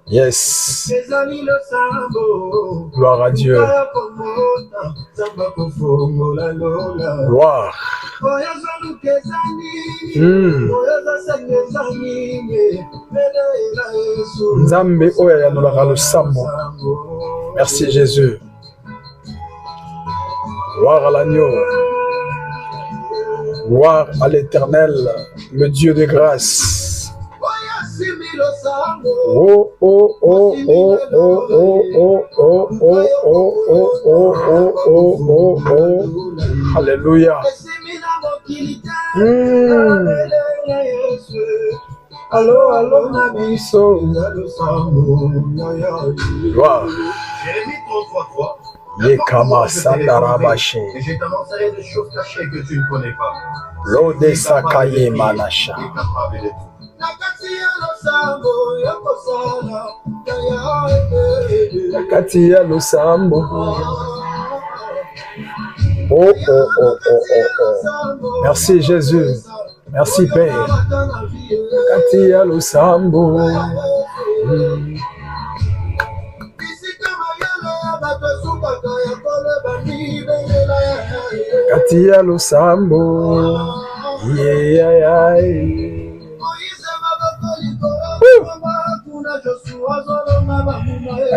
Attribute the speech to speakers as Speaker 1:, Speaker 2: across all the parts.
Speaker 1: Yes. Gloire à Dieu. Gloire. Nzambe oya yanolaka losambo. Merci Jésus. Gloire à l'agneau. Gloire à l'Éternel, le Dieu de grâce. Oh, oh, oh, oh, oh, oh, oh, oh, oh, oh, oh, oh, oh, oh. Alléluia. Allô, allô, Nabiso. Gloire.
Speaker 2: Jérémie 33:3.
Speaker 1: Yekama Sandarabashi.
Speaker 2: Et je t'annoncerai des choses cachées que tu ne connais pas.
Speaker 1: Lode Sakaye Manasha. Katia Losambo. Oh, oh, oh, oh, oh, oh. Merci Jésus. Merci Père. Katia Losambo. Katia Losambo. Yeah, yeah, yeah.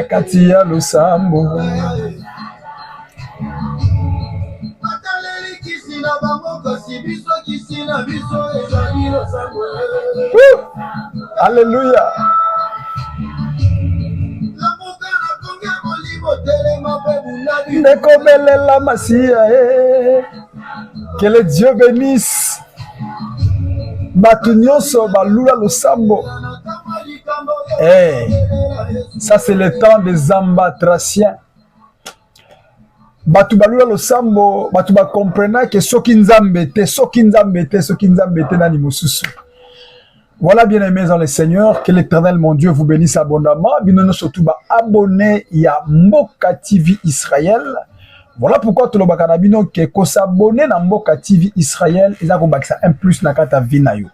Speaker 1: Katia Losambo. Alléluia. Nekobelela Masia. Que le Dieu bénisse. Batunyoso balula losambo. Ça c'est le temps des ambatraciens. Batu balula losambo, batu ba comprena que soki nzambe te nani mususu. Voilà, bien-aimés dans le Seigneur, que l'Éternel, mon Dieu, vous bénisse abondamment. Binono surtout abonné à Mboka TV Israël. Voilà pourquoi tout le bakanabino que s'abonner à Mboka TV Israël, ils ont ça un plus na kata vinayo.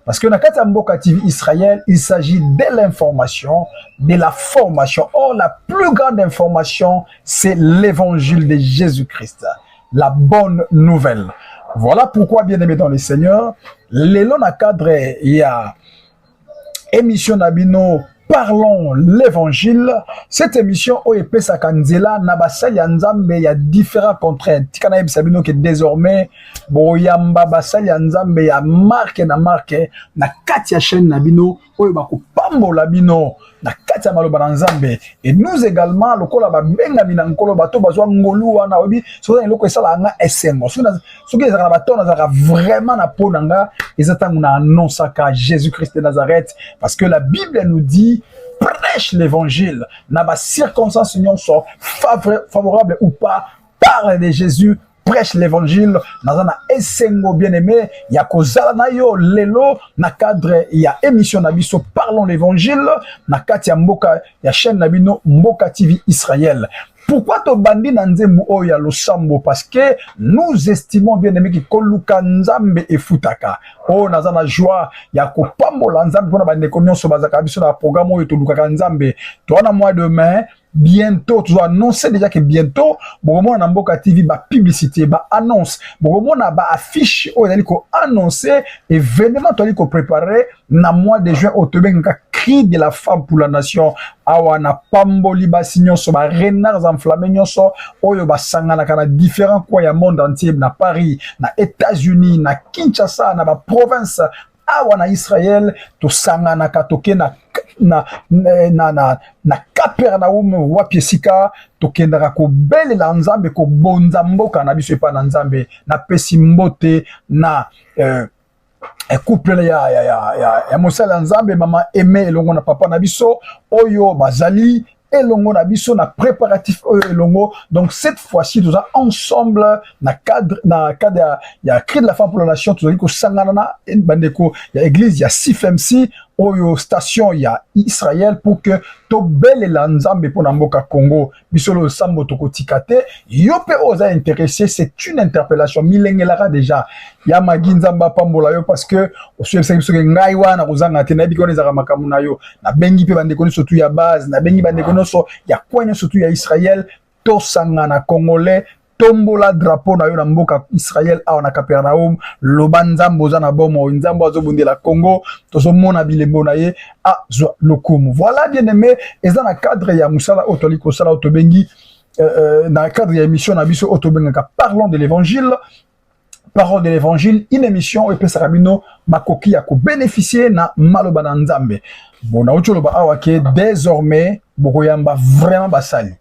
Speaker 1: Parce que dans Mboka TV Israël, il s'agit de l'information, de la formation. Or, la plus grande information, c'est l'évangile de Jésus-Christ, la bonne nouvelle. Voilà pourquoi, bien-aimés dans le Seigneur, l'élan à cadre, il y a émission Nabino, parlons l'évangile. Cette émission, où est Pesa Kanzela, Nabasa Yanzambe, il y a différents contraintes. Tikana Sabino que désormais, Boyamba Basa Yanzambe, il y a marque, na Katia chaîne Nabino, où est Bako Pambo Labino, na Katia Maloba Nzambe. Et nous également, le kola ba benga minankolo bato bazwa ngolu wana obi, so dans loko esala nga esengo. So que ezaka bato nazaka vraiment na ponanga, ezatanga na annonçaka Jésus-Christ de Nazareth parce que la Bible nous dit prêche l'évangile. N'a pas circonstances sont favorables ou pas, parle de Jésus. Prêche l'évangile, nazana esengo bien-aimé, ya kozala na yo lelo na cadre ya émission nabiso parlons l'évangile na kati ya mboka ya chaîne nabino Mboka TV Israël. Pourquoi to bandi na nzembo oya losambo? Parce que nous estimons bien-aimé ki koluka nzambe efutaka. Oh nazana joie ya kopambola nzambe pona bande konyoso bazaka biso na programme oyo to luka nzambe. Toana mois de mai bientôt, tu dois annoncer déjà que bientôt, bon, na Mboka TV, ba publicité, ba annonce, bon, na ba affiche, on a annoncer, événement, on a préparé, na mois de juin, au Tobeng, cri de la femme pour la nation, awa na pamboli ba signoso, ba renards enflammés, nyoso, oyo ba sangana, kana différents coins, ya monde entier, na Paris, na États-Unis, na Kinshasa, na ba province, awa na Israël, to sangana katoke na Capernaum wapi sika tokendaka ko belela nzambe ko bonza mboka na biso epa na nzambe na pesi mbote na couple ya mosala nzambe mama Aimé elongo na papa na biso oyo bazali elongo na biso na préparatif elongo. Donc cette fois-ci nous sommes ensemble na cadre ya cri de la femme pour la nation, tous ko sangana na bandeko ya église ya CFMC oyo station ya Israël pour que to belle la nzambe pour mboka Congo bisolo sambo tokotikate yo pe oza intéressé. C'est une interpellation milengelara déjà ya maginzamba pambola yo parce que osuye biso ngai wana kozanga te na bikone za makamuna yo na bengi pe bande koni surtout ya base na bengi bande koni so ya kwanya surtout ya Israël to sangana congolais tombola drapeau na yo na mboka Israël awa na Capernaum loba nzambo za na bomo nzambo azobundela Congo tozomona bilembo na ye a lokumu. Voilà bien aimé eza na cadre ya musala otoli ko sala otobengi na cadre ya émission na biso otobenga parlons de l'évangile. Parole de l'évangile, une émission et puis sarabino makoki ya ko bénéficier na maloba na nzambe. Bona ocholoba awa ke désormais bokoyamba vraiment basali.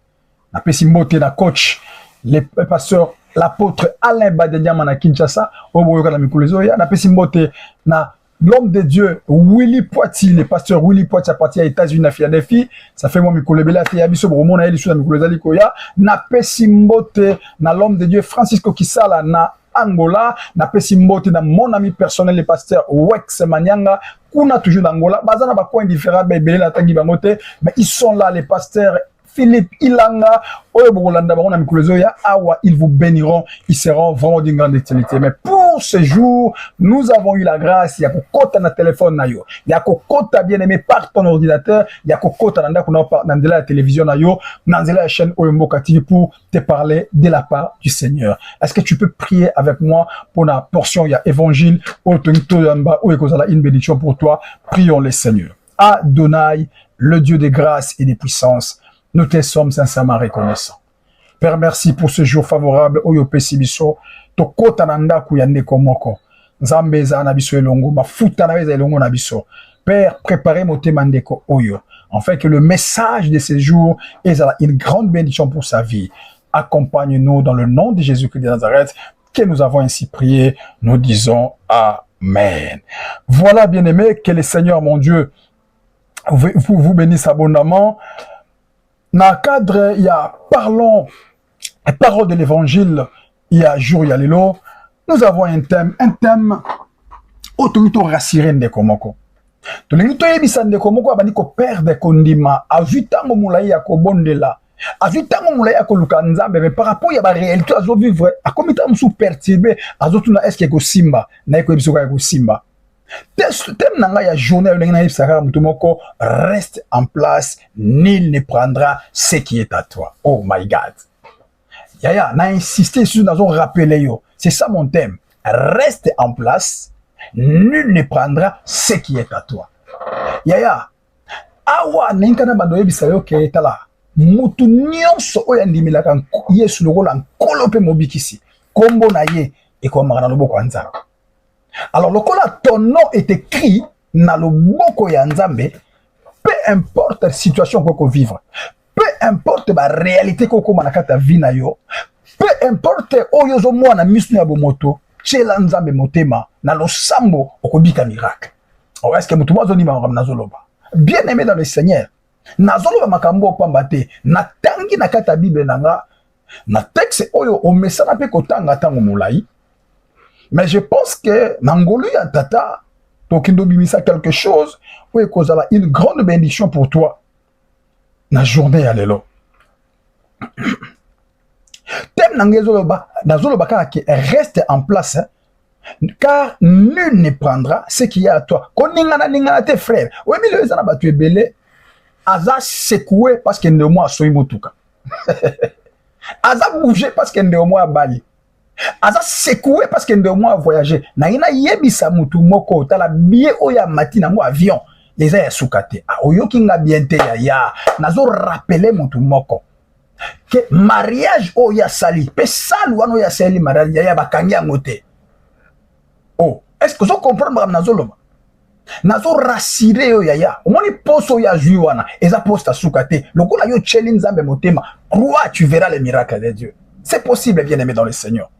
Speaker 1: Na pesi mbote na coach le pasteur l'apôtre Alain Badeniama na Kinshasa oboyoka na mikulezo ya na pesi mbote na l'homme de Dieu Willy Poiti, le pasteur Willy Poiti à partir des États-Unis à Philadelphie. Ça fait moi mikolebela te ya biso bomo na eli sur na mikolezali koya na pesi mbote na l'homme de Dieu Francisco Kisala na Angola, na pesi mbote na mon ami personnel le pasteur Wex Manyanga kuna toujours d'Angola. Bazana ba coin différent belé na tangi bangote mais ils sont là les pasteurs Philippe Ilanga, Awa, ils vous béniront, ils seront vraiment d'une grande utilité. Mais pour ce jour, nous avons eu la grâce, il y a kokota na téléphone na yo, il y a kokota bien aimé par ton ordinateur, il y a kokota dans la télévision na yo, dans la chaîne Oyemboka TV pour te parler de la part du Seigneur. Est-ce que tu peux prier avec moi pour la portion, il y a évangile, une bénédiction pour toi, prions le Seigneur. Adonai, le Dieu de grâce et de puissance, nous te sommes sincèrement reconnaissants. Père, merci pour ce jour favorable. Oyo pesi biso to kota na ndaku ya ndeko moko. Nzambe za na biso elongo, mafuta na beza elongo na biso. Père, préparez motema ndeko oyo, afin que le message de ce jour est une grande bénédiction pour sa vie. Accompagne-nous dans le nom de Jésus-Christ de Nazareth, que nous avons ainsi prié. Nous disons Amen. Voilà, bien-aimés, que le Seigneur, mon Dieu, vous bénisse abondamment. Dans le cadre, il y a parlons, parole de l'évangile, il y a jour, il y a l'élo. Nous avons un thème autorité rassuré de Komoko. Tolengito yebisa de Komoko abandi ko perdre kondima, avitango moulaye ya ko bondela, avitango moulaye ya ko luka nzambe, mais par rapport ya ba réalité azo vivre, a komita msou perturbé, azo tuna eske ko simba, na ko ebiso ko simba. Thème nanga ya journée reste en place, nul ne prendra ce qui est à toi. Oh my God. Yaya, n'a insisté sur nous rappeler yo. C'est ça mon thème. Reste en place, nul ne prendra ce qui est à toi. Yaya, awa n'inkana bandoye bisayo ke etala. Mutu nyonso oya ndimila kan yesu lokola nkolope mobikisi. Kombo na ye e ko magana loboko nzambe. Alors, lokola ton nom est écrit dans le boko ya nzambe, peu importe la situation que tu vivre, peu importe la réalité que tu manakata vie na yo, peu importe oyozo mo na misnu ya bomoto, chela nzambe motema na lo sambo okobika miracle. Oh, est-ce que mutu mazoni ma nazoloba? Bien aimé dans le Seigneur. Nazoloba makambo pambate, na tangi na kata Bible nanga, na texte oyo o mesana pe kotanga tango mulai. Mais je pense que Nangolu ya tata, tokindo bimisa quelque chose, ou ekozala une grande bénédiction pour toi. Na journée ya lelo. Thème nangezoloba, nazoloba kaka reste en place, car nul ne prendra ce qui est à toi. Koningana ningana tes frères. Oui, mais le zana batu ebele, aza secoué parce que ndemo asoyi motuka. Aza bougé parce que ndemo abali. Aza secoué parce que ndemo a voyagé. Na ina yebisa mutu moko tala billet oya matina mo avion. Les a sukate. A oyoki nga biente ya. Nazo rappeler mutu moko. Que mariage oya sali. Pe salu wano ya sali mariage ya bakangi angote. Oh, est-ce que vous comprenez madame Nazolo? Nazo rassuré yo yaya. Omoni poso ya juiwana. Eza posta sukate. Lokola yo chelin zambe motema. Crois, tu verras les miracles de Dieu. C'est possible, bien aimé dans le Seigneur.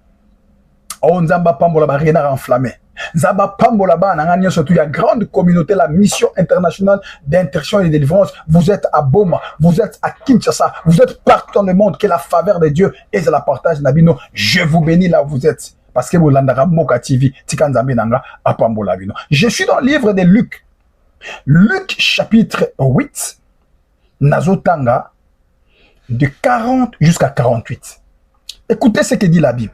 Speaker 1: Oh, Nzamba Pambola ba renard enflammé. Nzamba Pambola ba nanganya surtout il y a grande communauté la mission internationale d'intercession et de délivrance. Vous êtes à Boma, vous êtes à Kinshasa, vous êtes partout dans le monde que la faveur de Dieu et de la partage nabino. Je vous bénis là où vous êtes parce que vous l'andara Moka TV Tikanzambe nanga à Pambola bino. Je suis dans le livre de Luc. Luc chapitre 8, Nazotanga, de 40 jusqu'à 48. Écoutez ce que dit la Bible.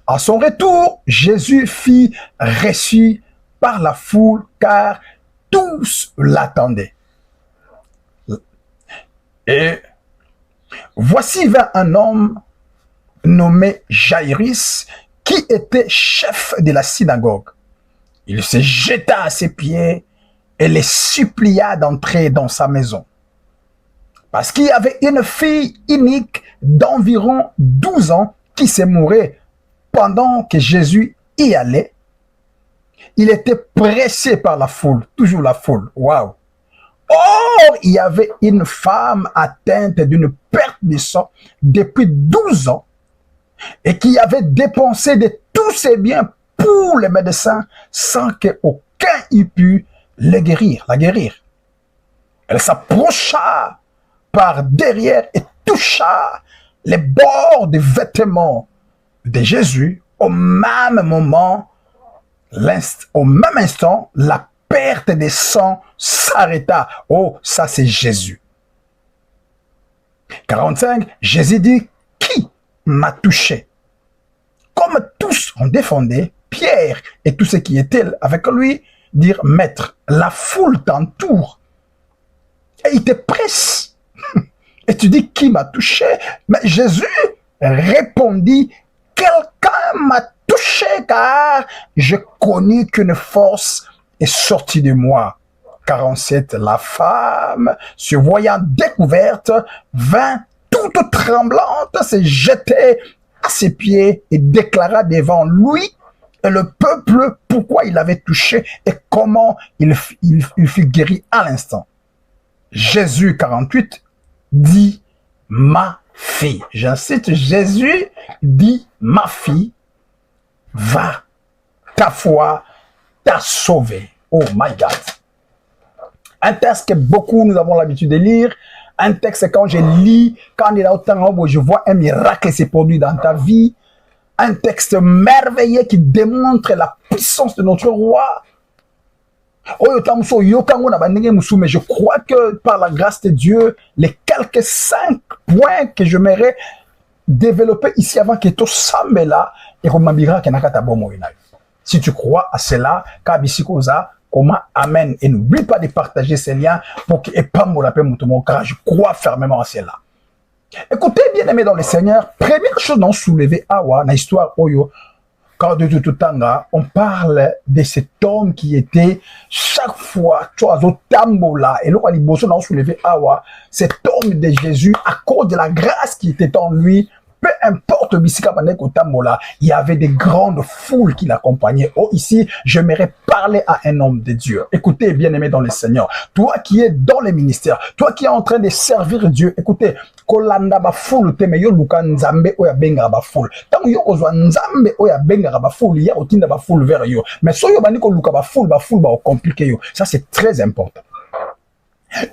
Speaker 1: À son retour, Jésus fut reçu par la foule car tous l'attendaient. Et voici vint un homme nommé Jairus qui était chef de la synagogue. Il se jeta à ses pieds et les supplia d'entrer dans sa maison. Parce qu'il y avait une fille unique d'environ 12 ans qui se mourait pendant que Jésus y allait. Il était pressé par la foule, toujours la foule. Waouh! Or, il y avait une femme atteinte d'une perte de sang depuis 12 ans et qui avait dépensé de tous ses biens pour les médecins sans qu'aucun ait pu la guérir. Elle s'approcha par derrière et toucha les bords des vêtements de Jésus. Au même instant, la perte de sang s'arrêta. Oh, ça c'est Jésus. 45, Jésus dit, qui m'a touché? Comme tous ont défendu, Pierre et tous ceux qui étaient avec lui dirent, Maître, la foule t'entoure et il te presse. Et tu dis, qui m'a touché? Mais Jésus répondit, quelqu'un m'a touché car je connus qu'une force est sortie de moi. 47, la femme, se voyant découverte, vint toute tremblante, se jeter à ses pieds et déclara devant lui et le peuple pourquoi il avait touché et comment il fut guéri à l'instant. Jésus, 48, dit, ma fille. J'incite, Jésus dit, ma fille, va, ta foi t'a sauvé. Oh my God. Un texte que beaucoup nous avons l'habitude de lire. Un texte quand je lis, quand il est autant, je vois un miracle se produit dans ta vie. Un texte merveilleux qui démontre la puissance de notre roi. Mais je crois que par la grâce de Dieu, les quelques 5 points que je m'aimerais développer ici avant que tout semble là, et si tu crois à cela, comment amen. Et n'oublie pas de partager ces liens pour que car je crois fermement à cela. Écoutez, bien aimé dans le Seigneur, première chose dont soulever Awa, dans l'histoire Oyo, quand de tout temps, on parle de cet homme qui était chaque fois, tu vois, au tambola, et là, on a soulevé Awa, cet homme de Jésus, à cause de la grâce qui était en lui, peu importe il y avait des grandes foules qui l'accompagnaient. Oh, ici, j'aimerais parler à un homme de Dieu. Écoutez, bien-aimé dans le Seigneur, toi qui es dans les ministères, toi qui es en train de servir Dieu, écoutez, kolanda ba foule te me yo luka nzambe oya benga ba foule. Tant yo ozwa nzambe oya benga ba foule, ya otinda ba foule vers yo. Mais so yo bani ko luka ba foule ba compliqué yo. Ça c'est très important.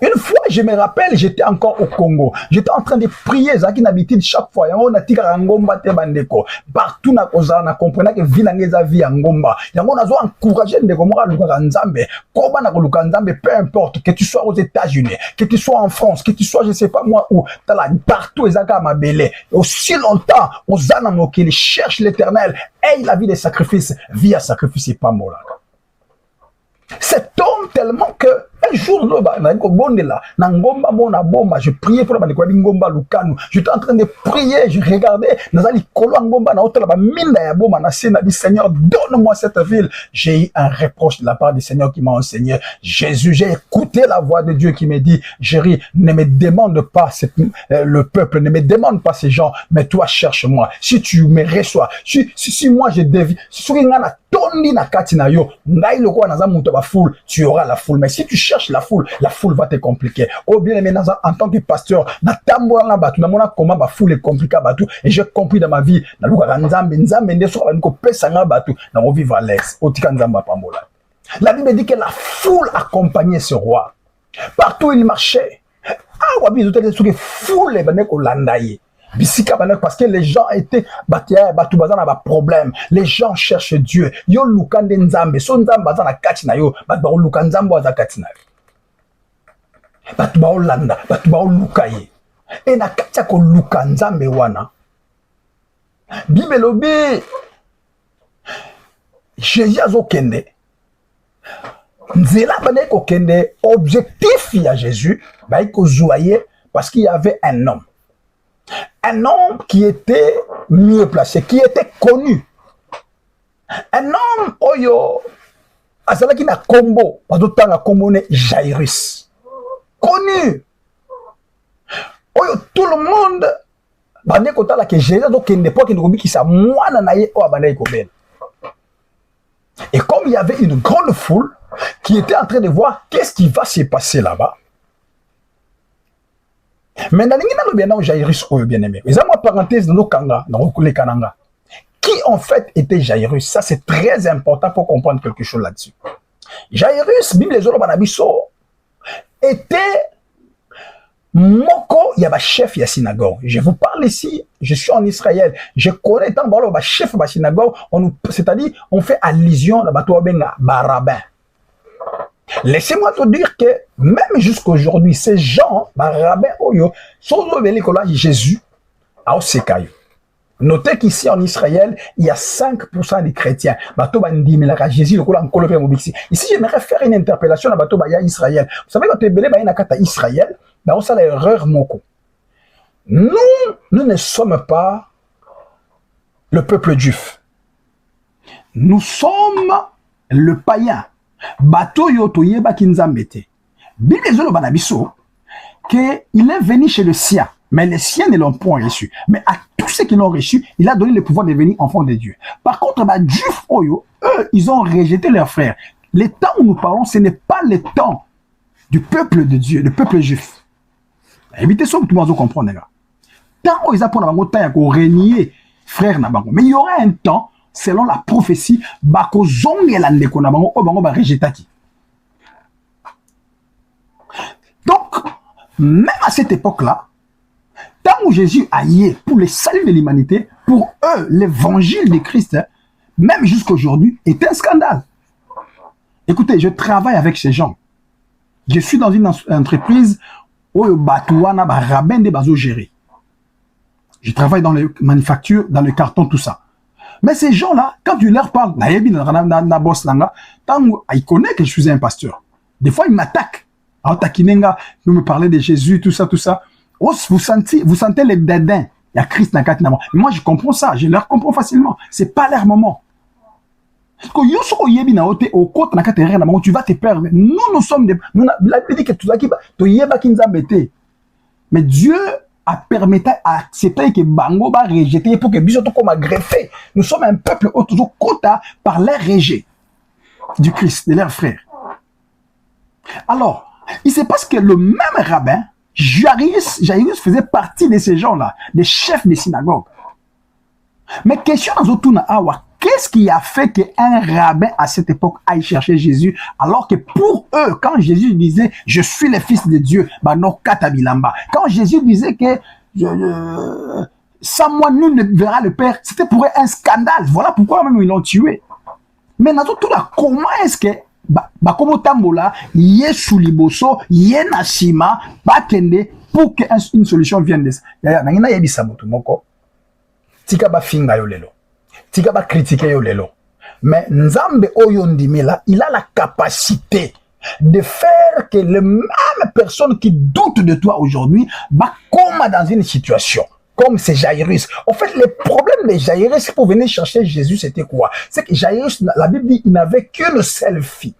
Speaker 1: Une fois, je me rappelle, j'étais encore au Congo. J'étais en train de prier, Zaki n'habitude chaque fois. On a tika ngomba te bandeko. Partout na koza na comprenait que vie n'angeza vie ngomba. Yango nazo encourager ndeko moka luka nzambe. Koba na luka nzambe, peu importe que tu sois aux États-Unis, que tu sois en France, que tu sois je sais pas moi où, partout ezaka mabele. Aussi longtemps, ozana mokili cherche l'Éternel. Et la vie des sacrifices, vie à sacrifice pas mola. Cet homme tellement que un jour je priais pour j'étais en train de prier, je regardais Seigneur, donne-moi cette ville. J'ai eu un reproche de la part du Seigneur qui m'a enseigné. Jésus, j'ai écouté la voix de Dieu qui me dit, Jérémy, ne me demande pas le peuple, ne me demande pas ces gens, mais toi cherche-moi. Si tu me reçois, si moi je deviens, tu auras la foule. Mais si tu cherches la foule va te compliquer. Oh bien aimé, en tant que pasteur, comment la foule est compliquée et j'ai compris dans ma vie, la Bible dit que la foule accompagnait ce roi. Partout il marchait. Ah, foule Parce que les gens étaient problème. Les gens cherchent Dieu. Yo lukande nzambe. So nzambe bazana kati na yo. Batu luka nzambe waza kati na yo. Batu ba olanda. Batu ba luka ye. Et na kati ya ko luka nzambe wana. Bible lobi. Jésus azokende. Nzela bana ko kende. Objectif ya Jésus. Ba ko joyer parce qu'il y avait un homme. Un homme qui était mieux placé, qui était connu. Un homme, oyo, azalaki na kombo, bazotanga kombo ne Jairus. Connu. Oyo, tout le monde, bande kotala ke Jésus azokende po kende kobi ki sa mwana na ye o abanda ikobel. Et comme il y avait une grande foule qui était en train de voir qu'est-ce qui va se passer là-bas, mais dans le Jairus, bien aimé. Mais moi, parenthèse dans nos kanga, dans les kananga. Qui en fait était Jairus? Ça, c'est très important pour comprendre quelque chose là-dessus. Jairus, Bible les Banabiso, était Moko, il y a un chef de la synagogue. Je vous parle ici, je suis en Israël. Je connais tant de chef de la synagogue, c'est-à-dire, on fait allusion à Barabin. Laissez-moi te dire que même jusqu'aujourd'hui, ces gens, rabbin Oyo, sont venus à Jésus à Osekayo. Notez qu'ici en Israël, il y a 5% des chrétiens. Jésus, ici, j'aimerais faire une interpellation à Israël. Vous savez, quand tu es à Israël, c'est l'erreur moko. Nous ne sommes pas le peuple juif. Nous sommes le païen. Bato yo toyeba kinzambete. Bible zolo banabiso que il est venu chez le sien, mais les siens ne l'ont point reçu. Mais à tous ceux qui l'ont reçu, il a donné le pouvoir de devenir enfants de Dieu. Par contre, Juif oyo, eux, ils ont rejeté leurs frères. Les temps où nous parlons, ce n'est pas le temps du peuple de Dieu, du peuple juif. Évitez ça que tout le monde comprend, les gars. Tant où ils apprennent à temps pour régner frère nabango. Mais il y aura un temps, selon la prophétie, bako zongelande ko na bango o bango ba rejetaki. Donc, même à cette époque-là, tant où Jésus aillait pour le salut de l'humanité, pour eux, l'évangile de Christ, même jusqu'aujourd'hui, est un scandale. Écoutez, je travaille avec ces gens. Je suis dans une entreprise où batouana ba rabbin de bazo géré. Je travaille dans les manufactures, dans le carton, tout ça. Mais ces gens-là, quand tu leur parles, ils connaissent que je suis un pasteur. Des fois, ils m'attaquent. Alors, Takinenga, nous me parlez de Jésus, tout ça, tout ça. Oh, vous sentez les dédains. Il y a Christ dans le Mais moi, je comprends ça. Je leur comprends facilement. C'est pas leur moment. Tu vas te perdre. Nous sommes des... La Bible dit que tu mais Dieu a permis à accepter que Bango va rejeter pour que Bisoto comme greffé. Nous sommes un peuple toujours quota par les rejet du Christ, de leurs frères. Alors, il se passe que le même rabbin, Jairus faisait partie de ces gens-là, des chefs des synagogues. Mais question dans Zotuna Awa, qu'est-ce qui a fait qu'un rabbin à cette époque aille chercher Jésus, alors que pour eux, quand Jésus disait « Je suis le Fils de Dieu », quand Jésus disait que sans moi, nul ne verra le Père, c'était pour eux un scandale. Voilà pourquoi même ils l'ont tué. Mais dans tout là, comment est-ce que Bakomo Tambola, Yesu Liboso, Yenashima, Bakende, pour qu'une solution vienne de ça? Nangina yebisa mutu moko. Tika ba finga yo lelo. Tika ba critiquer yo lelo. Mais Nzambe oyo ndimela, il a la capacité de faire que les mêmes personnes qui doutent de toi aujourd'hui, comme dans une situation, comme c'est Jairus. En fait, le problème de Jairus pour venir chercher Jésus, c'était quoi? C'est que Jairus, la Bible dit, il n'avait qu'une seule fille.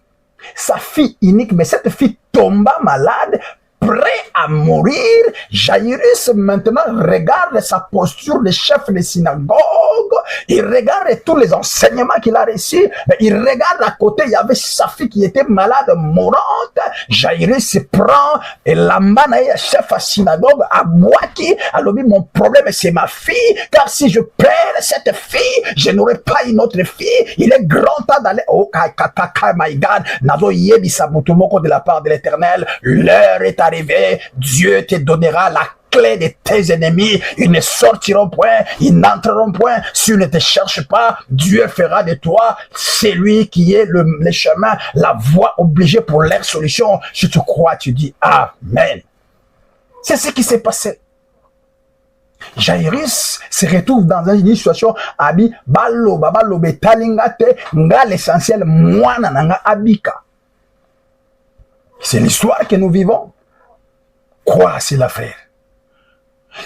Speaker 1: Sa fille unique, mais cette fille tomba malade, prêt à mourir. Jairus maintenant regarde sa posture de chef de synagogue, il regarde tous les enseignements qu'il a reçus, mais il regarde à côté, il y avait sa fille qui était malade, mourante. Jairus se prend et l'ambana chef à synagogue à Boaki, alors mon problème c'est ma fille, car si je perds cette fille, je n'aurai pas une autre fille. Il est grand temps d'aller au my God, nazo yebi sabutumoko de la part de l'Éternel. L'heure est arrivée, Dieu te donnera la clés de tes ennemis. Ils ne sortiront point, ils n'entreront point. Si tu ne te cherches pas, Dieu fera de toi celui qui est le chemin, la voie obligée pour leur solution. Si tu crois, tu dis Amen. C'est ce qui s'est passé. Jairus se retrouve dans une situation abi baloba betalingate nga l'essentiel mwana nanga abika. C'est l'histoire que nous vivons. Quoi c'est l'affaire?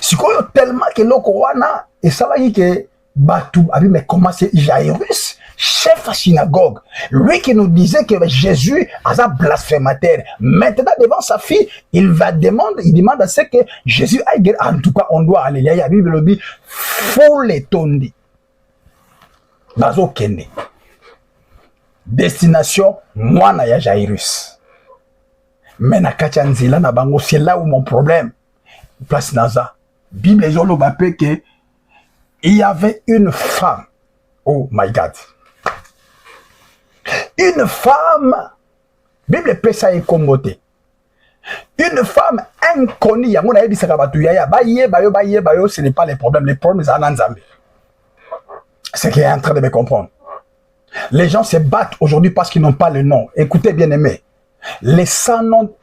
Speaker 1: Si quoi tellement que l'okwana et ça va que batou abi mais comment c'est Jairus, chef à synagogue, lui qui nous disait que Jésus a un blasphémateur. Maintenant devant sa fille, il demande à ce que Jésus aille. En tout cas, on doit aller. Il y a la Bible dit, faut les tondi. Bazo kende. Destination, moi na ya Jairus. Mais na kachanzila na bango, c'est là où mon problème. Place naza. Bible les gens que il y avait une femme. Oh my God. Une femme, Bible peut ça incommoder. Une femme inconnue, ce n'est pas les problèmes. Les problèmes, c'est Ananzambe. C'est qui est en train de me comprendre. Les gens se battent aujourd'hui parce qu'ils n'ont pas le nom. Écoutez, bien aimé. Les sans noms,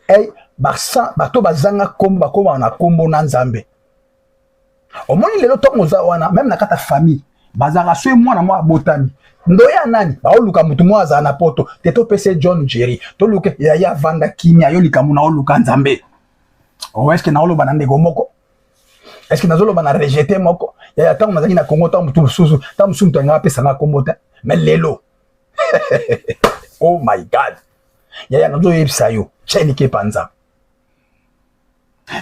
Speaker 1: au moins, il est là, même dans ta famille. Bazara soy mwana mwa botami ndoya nani ba oluka mutu mwa za na poto teto pese John Jerry to luke ya vanda kimia yo likamuna oluka nzambe o est-ce que na oloba na ndego moko est-ce que na zolo bana rejeter moko ya tangu nazaki na Congo tangu mutu susu tangu musu mtu ngapa pesa na kombota mais lelo oh my God ya nazo yebisa yo cheni ke panza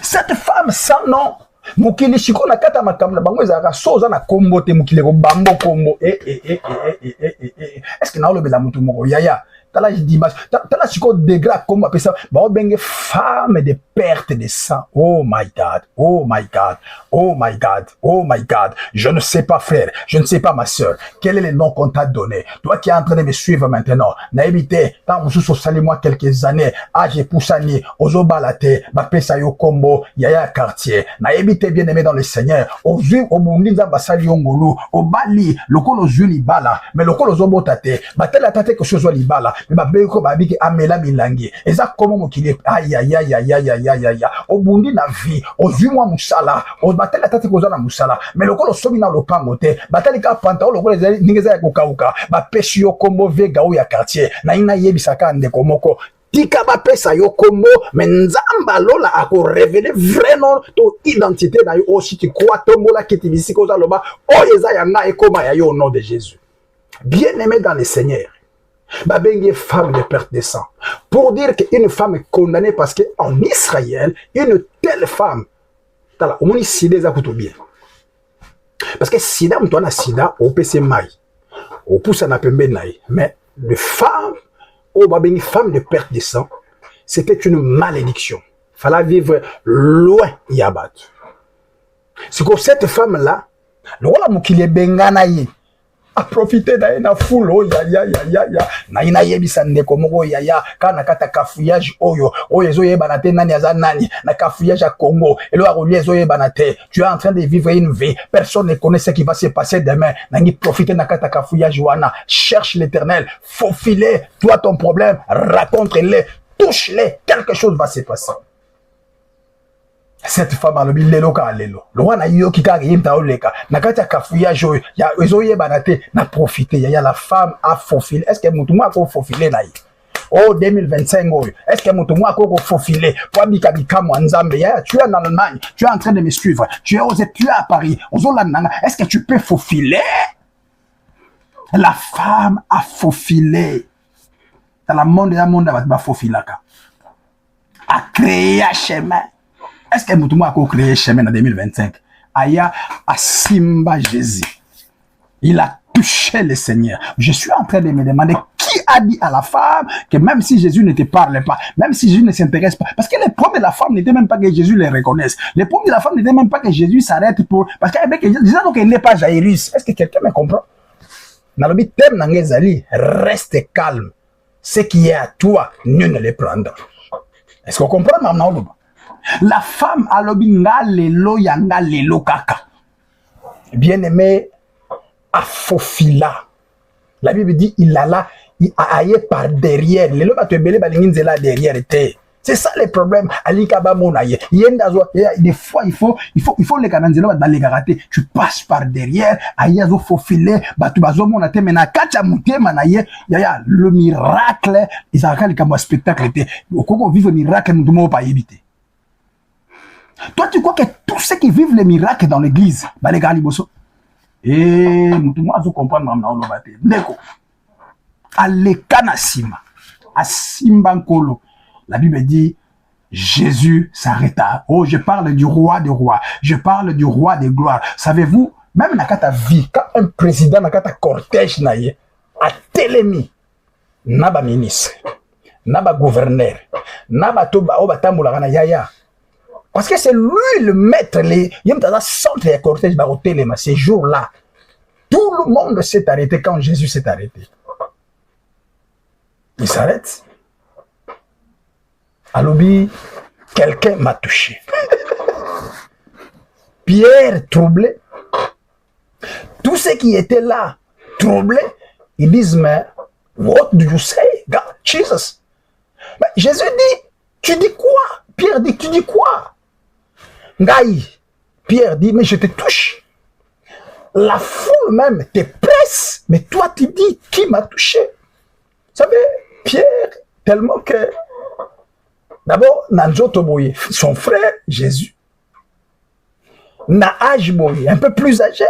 Speaker 1: cette femme sans nom mukili shiko na kata makamna bango ezaka soza na kombo te mukile ko bambo kombo est-ce que na olobela mutu moko yaya tala dimanche tala shiko degra kombo apesa ba benge femme de perte de sang. Oh my God, oh my God, oh my God, oh my God. Je ne sais pas frère, je ne sais pas ma sœur, quel est le nom qu'on t'a donné? Toi qui es en train de me suivre maintenant, na évité tant vous sous moi quelques années, j'ai poussani ozo balate ba pesa yo kombo yaya quartier. Na évité bien aimé dans le Seigneur, au vu au mundi za basali yongolu, au bali lokolo zuli bala, mais lokolo zo botate, batela tate que chose li bala, mais ba beko ba biki amela milangi. Eza comment mokili aïe aïe aïe aïe aïe aïe aïe au bundi na vie, au vu moi musala, au batela tate ko za na musala, mais lokolo somi na lopango te, bateli ka pantalo lokolo ningeza ya kokauka, ba peshi yo kombo vega o ya quartier, na ina yebisaka ndeko moko. Tika ba pesa yo kombo, mais nzamba lola ako révéler vraiment ton identité na yo aussi tu crois tombo la kitibisi ko za loba, o yeza yanga e koma ya yo au nom de Jésus. Bien-aimé dans le Seigneur. Babengue femme de perte de sang. Pour dire qu'une femme est condamnée parce qu'en Israël, une telle femme, au moins sida za kuto bien. Parce que sida mtu ana sida au PC mai. Au pousse na pembe naï. Mais le femme, au babengue femme de perte de sang, c'était une malédiction. Fallait vivre loin yabat. C'est que cette femme-là, le roi mukile benganaï. A profiter na foule oh ya na ina yebisa ndeko moko ya kana kata kafouillage oyo ezo yebana te nani aza nani na kafouillage à Congo elo a relié ezo yebana te tu es en train de vivre une vie personne ne connaît ce qui va se passer demain nangi profiter na kata kafouillage wana cherche l'Éternel faufile toi ton problème raconte-le touche-le quelque chose va se passer. Cette femme a le lelo ka lelo. Le roi na yo ki ka yimta oleka. Na kati ya kafouillage oyo ya ezoye banate na profiter ya la femme a faufilé. Est-ce que mutu mwa ko faufilé na yi? Oh 2025 oyo. Est-ce que mutu mwa ko faufilé? Pour bika bika mo nzambe ya tu es en Allemagne, tu es en train de me suivre. Tu es à Paris. Ozolandanga. Est-ce que tu peux faufiler? La femme a faufilé. Dans le monde va faufilaka. A créé un chemin. Est-ce que Moutouma a créé chemin en 2025? Aya a Simba Jésus. Il a touché le Seigneur. Je suis en train de me demander qui a dit à la femme que même si Jésus ne te parle pas, même si Jésus ne s'intéresse pas, parce que le problème de la femme n'était même pas que Jésus les reconnaisse. Le problème de la femme n'était même pas que Jésus s'arrête pour... Parce qu'elle n'est pas Jairus. Est-ce que quelqu'un me comprend? Nalobi tem nangezali, reste calme. Ce qui est à toi, nul ne le prendra. Est-ce qu'on comprend maintenant? La femme alobi nga lelo yanga lelo kaka. Bien aimé, afofila. La Bible dit il alla il aille par derrière. Lelo ba te belé ba lingin zela derrière était. C'est ça le problème. Alika ba mona ye. Des fois il faut les kananzelo ba les karaté. Tu passes par derrière, aïe zo faufiler, ba tu bazo mona te mena kacha mutema na ye. Ya le miracle, ils a quand comme spectacle était. Comment vivre le miracle nous devons pas éviter. Toi tu crois que tous ceux qui vivent les miracles dans l'église, ba les gars liboso. Et nous devons comprendre maintenant le baptême. Ndeko. Alekana sima. Asimba nkolo. La Bible dit, Jésus s'arrêta. Oh, je parle du roi des rois. Je parle du roi des gloires. Savez-vous, même dans ta vie, quand un président, dans ta cortège, a télémi, naba ministre, naba gouverneur, naba toba, oba tamboula, yaya. Parce que c'est lui le maître, il y a un centre de cortège, ces jours-là. Tout le monde s'est arrêté quand Jésus s'est arrêté. Il s'arrête. À l'obi, quelqu'un m'a touché. Pierre troublé. Tous ceux qui étaient là, troublés, ils disent, mais, what do you say, God, Jesus? Mais Jésus dit, tu dis quoi? Pierre dit, tu dis quoi? Ngaï, Pierre dit, mais je te touche. La foule même te presse, mais toi tu dis, qui m'a touché? Vous savez, Pierre, tellement que, d'abord, Nanjoto Boye, son frère Jésus, Naaj Boye, un peu plus âgé.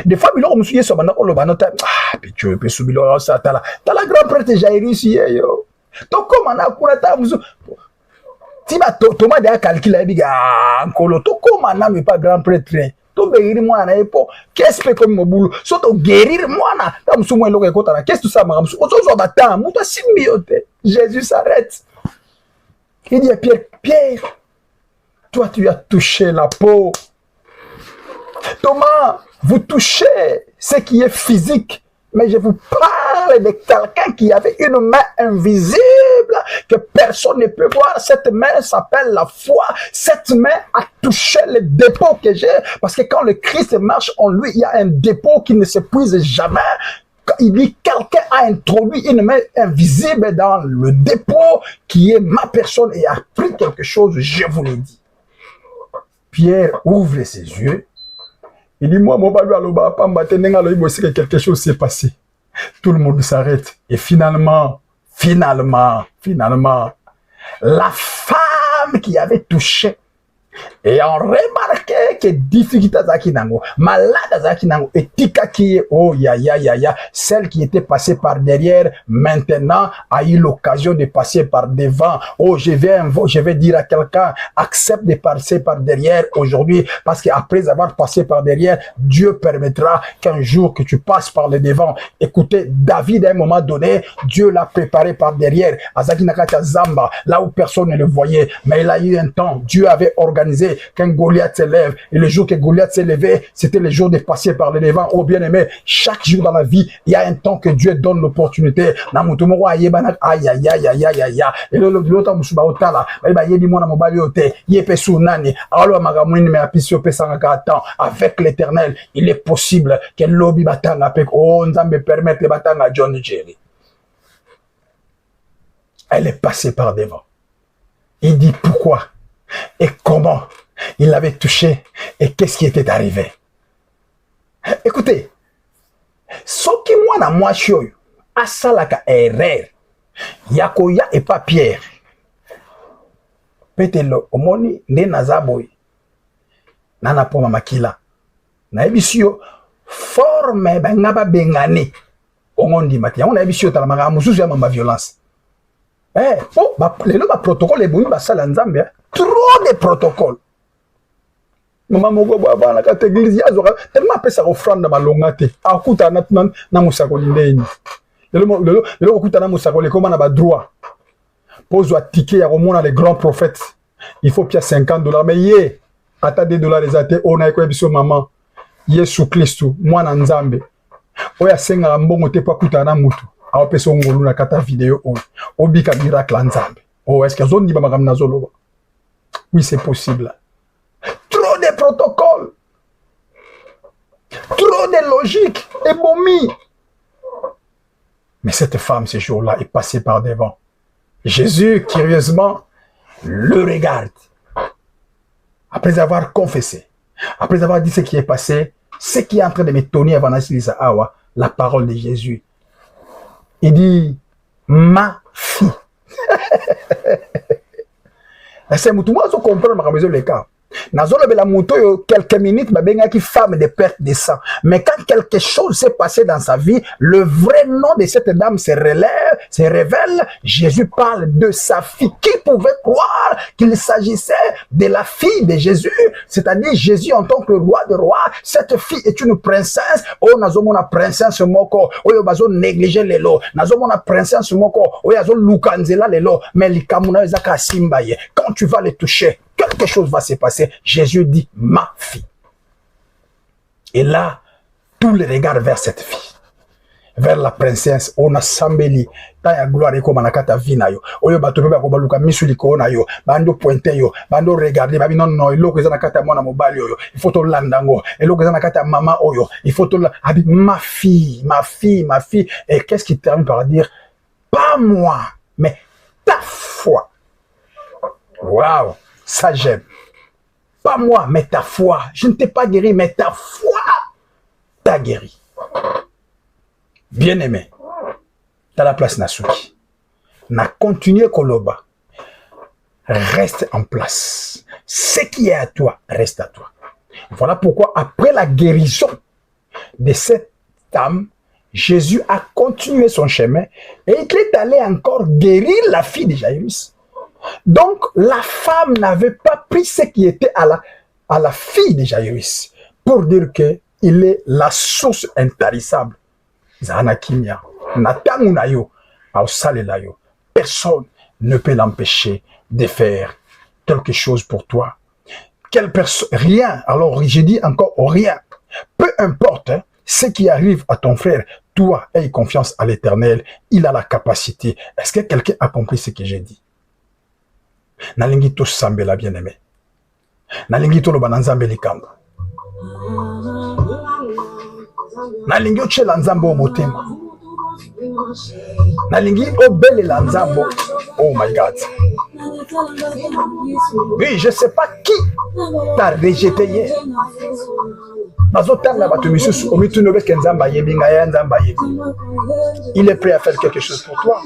Speaker 1: Des fois, il a reçu son banana, ah, puis tu peux subir ça, t'as la grand prêtre Jairus, yo. Donc, comme on a couru, si Thomas a calculé, il a dit, comme on n'a pas grand prêtre, to guérir moi na epo qu'est-ce que comme mon boulot surtout guérir moi na tam soumou eloko ekota na qu'est-ce que ça m'a so so bata muto simbiote. Jésus s'arrête. Il dit à Pierre, Pierre, toi tu as touché la peau. Thomas, vous touchez ce qui est physique, mais je vous parle de quelqu'un qui avait une main invisible que personne ne peut voir. Cette main s'appelle la foi. Cette main a touché le dépôt que j'ai. Parce que quand le Christ marche en lui, il y a un dépôt qui ne s'épuise jamais. Il dit quelqu'un a introduit une main invisible dans le dépôt qui est ma personne et a pris quelque chose, je vous l'ai dit. Pierre ouvre ses yeux. Il dit, moi, mon balu aloba, que quelque chose s'est passé. Tout le monde s'arrête. Et finalement, la femme qui avait touché, et on remarquait que difficulté zaki nango, malade zaki nango, et tika qui est, oh ya, celle qui était passée par derrière, maintenant a eu l'occasion de passer par devant. Oh, je vais dire à quelqu'un, accepte de passer par derrière aujourd'hui, parce qu'après avoir passé par derrière, Dieu permettra qu'un jour que tu passes par le devant. Écoutez, David à un moment donné, Dieu l'a préparé par derrière, à Zaki Nakata Zamba, là où personne ne le voyait, mais il a eu un temps, Dieu avait organisé qu'un Goliath s'élève, et le jour que Goliath s'est levé, c'était le jour de passer par le devant. Oh bien-aimé, chaque jour dans la vie, il y a un temps que Dieu donne l'opportunité. Aïe, et l'autre musuba otala, avec l'Éternel, il est possible que l'obi batanga pek oh nzambe permettre batanga John Jerry. Elle est passée par devant. Il dit pourquoi et comment il l'avait touché et qu'est-ce qui était arrivé. Écoutez, ce qui moi na moi choyo asalaka erreur yakoya et pas Pierre. Petelo omoni nde nazaboy nana poma makila na ebisio forme bangaba bengani ongondi mati on a ebisio tala manga mususu ya mama violence. Oh, le protocole est bon, ça nzambe. Trop de protocoles. Maman mogo baba na kata église ya zoka tellement pesa offrande malongate. Akuta na musakoli ndeni. Le okuta na musakoli comme na ba droit. Pose wa ticket ya komona les grands prophètes. Il faut pia $50 mais yé ata $2 les até ona ko ebiso maman. Yesu Kristo mwana nzambe. Oya senga mbongo te pa kuta na mutu. A peso ngolu na kata vidéo o obika miracle nzambe. Oh est-ce que zone ni ba makamna zolo. Oui, c'est possible. Trop de protocoles. Trop de logique et momie. Mais cette femme, ce jour-là, est passée par devant. Jésus, curieusement, le regarde. Après avoir confessé, après avoir dit ce qui est passé, ce qui est en train de m'étonner avant d'analyser la parole de Jésus. Il dit, ma fille. C'est tout le monde comprend ma maison les cas. Quelques minutes, qui femme de perte de sang. Mais quand quelque chose s'est passé dans sa vie, le vrai nom de cette dame se révèle. Jésus parle de sa fille. Qui pouvait croire qu'il s'agissait de la fille de Jésus, c'est-à-dire Jésus en tant que roi de rois. Cette fille est une princesse. Oh, nazomona princesse moko. Oh, bazo négliger lelo. Nazomona princesse moko. Oh, yazo lukanzela lelo. Mais likamuna ezaka simbaye. Quand tu vas les toucher, quelque chose va se passer. Jésus dit, ma fille. Et là, tous les regards vers cette fille, vers la princesse, on a sambeli, ta gloire comme anakata vinayo. Oyo batobe ko baluka misuli ko na yo, bando pointer yo, bando regarder, babi non non, eloko za nakata mwana mobali oyo, il faut to landango, eloko za nakata mama oyo, il faut to abi ma fille, ma fille, ma fille. Et qu'est-ce qui termine par dire, pas moi, mais ta foi. Waouh, ça j'aime. Pas moi, mais ta foi. Je ne t'ai pas guéri, mais ta foi t'a guéri. Bien-aimé, dans la place Nasuki, n'a continué Koloba. Reste en place. Ce qui est à toi, reste à toi. Voilà pourquoi, après la guérison de cette dame, Jésus a continué son chemin et il est allé encore guérir la fille de Jairus. Donc, la femme n'avait pas pris ce qui était à la fille de Jairus pour dire qu'il est la source intarissable. Personne ne peut l'empêcher de faire quelque chose pour toi. Quelle personne, rien. Alors, j'ai dit encore rien. Peu importe ce qui arrive à ton frère, toi, aie confiance à l'Éternel. Il a la capacité. Est-ce que quelqu'un a compris ce que j'ai dit? Nalingi to sambela bien-aimé. Nalingi to loba nzambe likambo. Nalingi ochela nzambo motema. Nalingi obelela nzambo. Oh my God. Oui, je ne sais pas qui t'a rejeté hier. Il est prêt à faire quelque chose pour toi.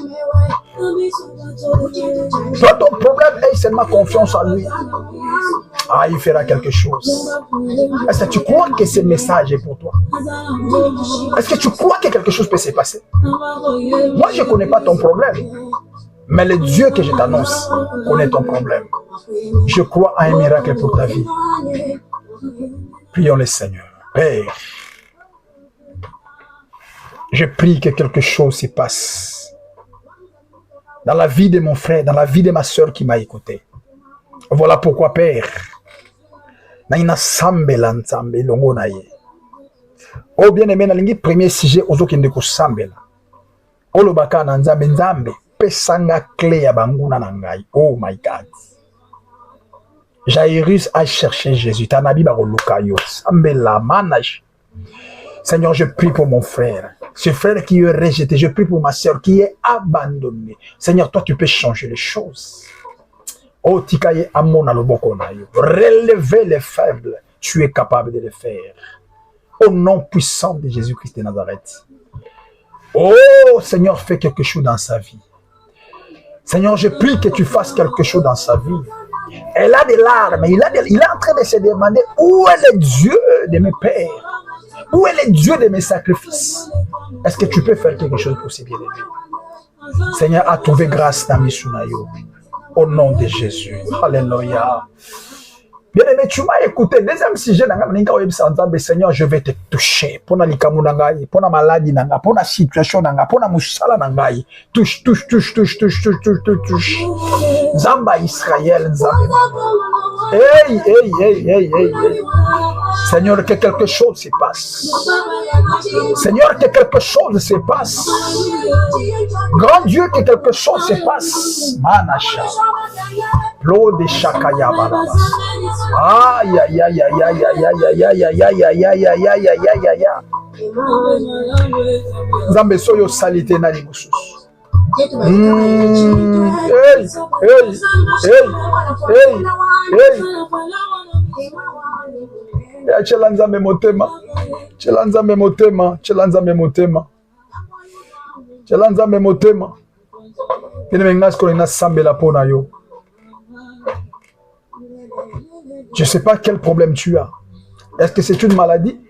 Speaker 1: Toi, ton problème est seulement confiance en lui. Ah, il fera quelque chose. Est-ce que tu crois que ce message est pour toi? Est-ce que tu crois que quelque chose peut se passer? Moi, je ne connais pas ton problème. Mais le Dieu que je t'annonce connaît ton problème. Je crois à un miracle pour ta vie. Prions le Seigneur. Père, je prie que quelque chose se passe dans la vie de mon frère, dans la vie de ma soeur qui m'a écouté. Voilà pourquoi, Père, oh bien-aimé, nalingi premier sujet ozokende ko sambela. Olobaka na nzambe nzambe pesanga clé ya banguna na ngai. Oh my God. Jairus a cherché Jésus. Tanabi baroluka yo. Sambela manage. Seigneur, je prie pour mon frère. Ce frère qui est rejeté. Je prie pour ma soeur qui est abandonnée. Seigneur, toi tu peux changer les choses. Oh tikaye amona loboko na yo. Relever les faibles. Tu es capable de le faire. Au nom puissant de Jésus-Christ de Nazareth. Oh Seigneur, fais quelque chose dans sa vie. Seigneur, je prie que tu fasses quelque chose dans sa vie. Elle a des larmes, il est en train de se demander où est le Dieu de mes pères? Où est le Dieu de mes sacrifices? Est-ce que tu peux faire quelque chose pour ces bien-aimés? Seigneur, a trouvé grâce dans Misunayo. Au nom de Jésus. Alléluia. Bien-aimé, tu m'as écouté. Deuxième sujet, Seigneur, je vais te toucher. Pour la likamunangai, pour la maladie, pour la situation, pour la moussala nangai. Touche, touche, touche, touche, touche, touche, touche, touche, touche. Zamba Israël, Zamba. Hey, hey, hey, hey, hey, hey. Seigneur, que quelque chose se passe. Seigneur, que quelque chose se passe. Grand Dieu, que quelque chose se passe. Manasha. L'eau de Shakaya Balabas. Aïe, aïe, aïe, aïe, aïe, aïe, aïe, aïe, aïe, aïe, aïe, aïe, aïe, aïe, aïe, aïe, aïe. Nzambe soyo salite na libusus. Hey, hey, hey, hey, hey. Chela Nzambe motema. Chela Nzambe motema. Chela Nzambe motema. Chela Nzambe motema. Kene ngas ko na sambela pona yo. Je ne sais pas quel problème tu as. Est-ce que c'est une maladie?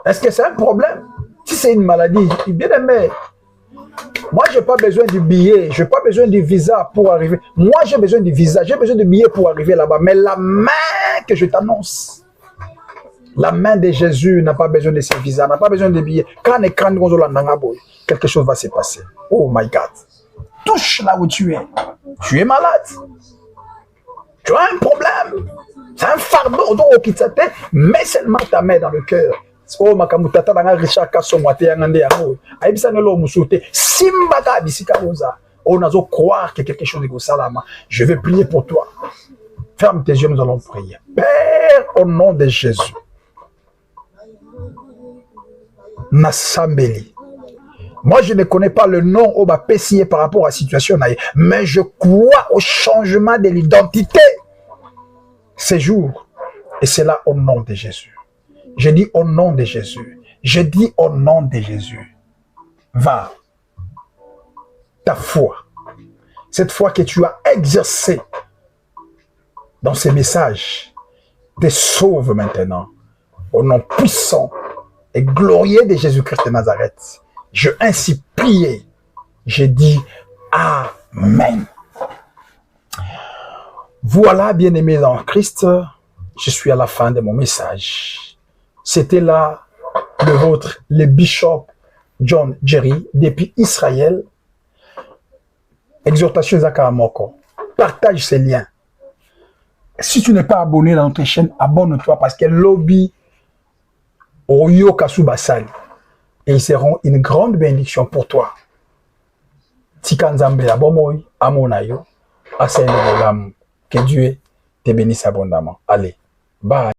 Speaker 1: Est-ce que c'est un problème? Si c'est une maladie, bien aimé, moi je n'ai pas besoin du billet, je n'ai pas besoin du visa pour arriver. Moi j'ai besoin du visa, j'ai besoin du billet pour arriver là-bas. Mais la main que je t'annonce, la main de Jésus n'a pas besoin de ce visa, n'a pas besoin de billets. Quand quelque chose va se passer. Oh my God. Touche là où tu es. Tu es malade. Tu as un problème. C'est un fardeau dont tu te tête, mets seulement ta main dans le cœur. Oh, makamutata dans Richard Kassomwate yangande yango. Aibisangelo musute. Simbaka bisika rosa. On a croire que quelque chose est au salama. Je vais prier pour toi. Ferme tes yeux, nous allons prier. Père, au nom de Jésus. Nasambeli. Moi, je ne connais pas le nom au Bapessier par rapport à la situation, mais je crois au changement de l'identité ces jours. Et c'est là au nom de Jésus. Je dis au nom de Jésus. Je dis au nom de Jésus. Va. Ta foi. Cette foi que tu as exercée dans ces messages te sauve maintenant. Au nom puissant et glorieux de Jésus-Christ de Nazareth. Je ainsi prié. Je dis Amen. Voilà, bien-aimés en Christ, je suis à la fin de mon message. C'était là le vôtre, le bishop John Jerry, depuis Israël. Exhortation Zakara Moko. Partage ces liens. Si tu n'es pas abonné dans notre chaîne, abonne-toi parce que lobby Oyo Kasubasali. Et ils seront une grande bénédiction pour toi. Tikanzambe la bomoy, amonayo, asayne bolam. Que Dieu te bénisse abondamment. Allez, bye.